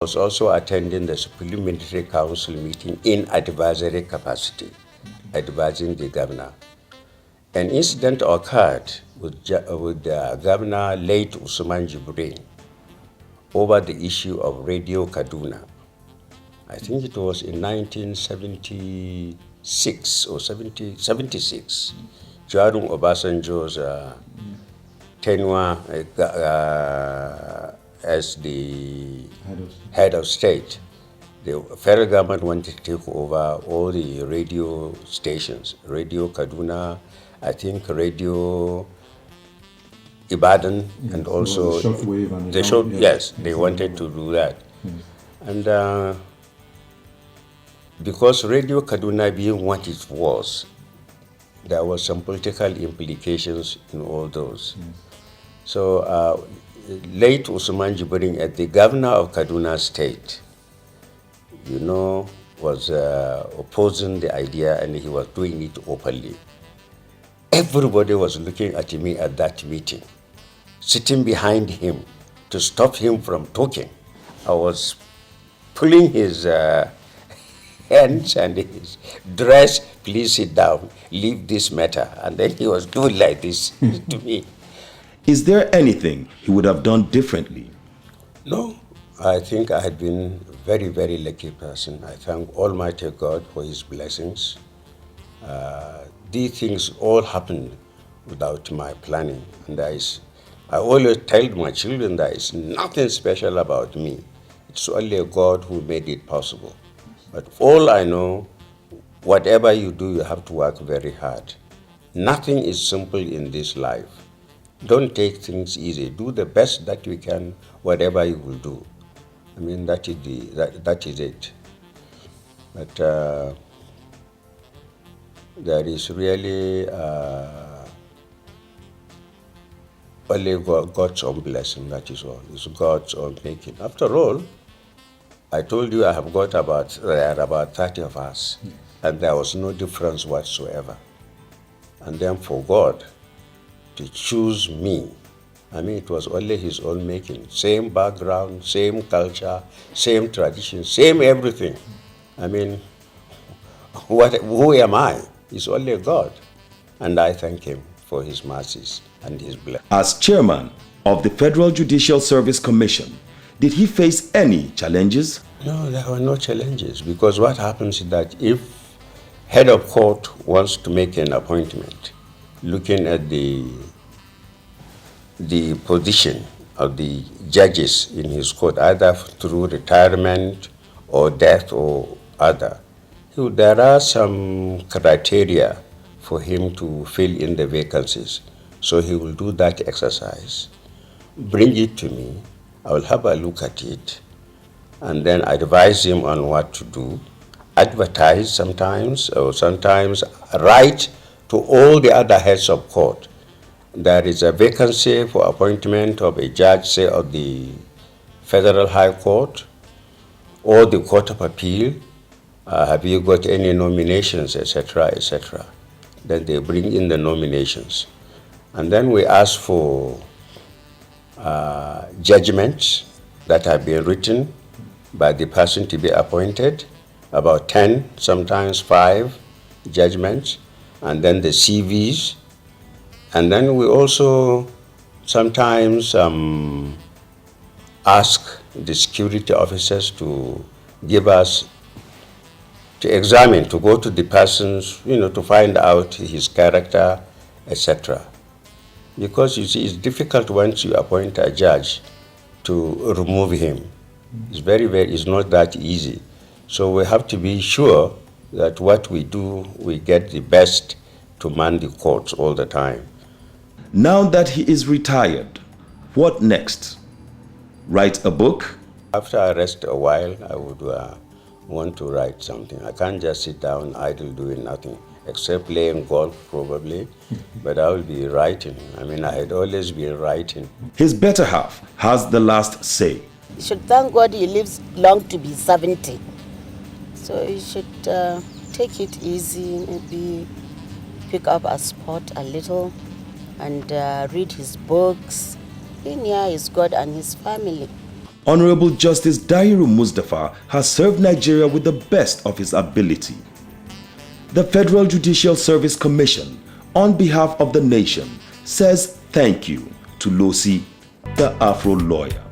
was also attending the Supplementary Council meeting in advisory capacity, advising the governor. An incident occurred with the governor, late Usman Jibril, over the issue of Radio Kaduna. I think it was in 1976 or 76, during Obasanjo's tenure as the head of state. The federal government wanted to take over all the radio stations, Radio Kaduna, I think Radio Ibadan, and also the shortwave and yes, they wanted to do that. Yes. And because Radio Kaduna being what it was, there was some political implications in all those. Yes. So late Usman Jibril, as the governor of Kaduna State, was opposing the idea, and he was doing it openly. Everybody was looking at me at that meeting, sitting behind him to stop him from talking. I was pulling his hands and his dress, please sit down, leave this matter. And then he was doing like this to me. Is there anything he would have done differently? No, I think I had been a very, very lucky person. I thank Almighty God for his blessings. These things all happened without my planning. And I always tell my children there is nothing special about me. It's only God who made it possible. But all I know, whatever you do, you have to work very hard. Nothing is simple in this life. Don't take things easy. Do the best that you can, whatever you will do. I mean, that is it. But there is really only God's own blessing, that is all. It's God's own making. After all, I told you I have got about 30 of us, and there was no difference whatsoever. And then for God to choose me, I mean, it was only his own making. Same background, same culture, same tradition, same everything. I mean, who am I? It's only God. And I thank him for his mercies and his blessings. As chairman of the Federal Judicial Service Commission, did he face any challenges? No, there were no challenges, because what happens is that if head of court wants to make an appointment, looking at the position of the judges in his court, either through retirement or death or other, there are some criteria for him to fill in the vacancies. So he will do that exercise, bring it to me, I will have a look at it, and then advise him on what to do, advertise sometimes, or sometimes write to all the other heads of court. There is a vacancy for appointment of a judge, say, of the Federal High Court or the Court of Appeal. Have you got any nominations, etc., etc.? Then they bring in the nominations. And then we ask for judgments that have been written by the person to be appointed, about 10, sometimes 5 judgments, and then the CVs. And then we also sometimes ask the security officers to give us, to examine, to go to the persons, to find out his character, etc. Because you see, it's difficult once you appoint a judge to remove him. It's it's not that easy. So we have to be sure that what we do, we get the best to man the courts all the time. Now that he is retired, what next? Write a book? After I rest a while, I would want to write something. I can't just sit down idle doing nothing, except playing golf probably, but I will be writing. I mean, I had always been writing. His better half has the last say. You should thank God he lives long to be 70. So you should take it easy, maybe pick up a sport a little and read his books. In here is God and his family. Honorable Justice Dahiru Musdapher has served Nigeria with the best of his ability. The Federal Judicial Service Commission, on behalf of the nation, says thank you to Losi, the Afro lawyer.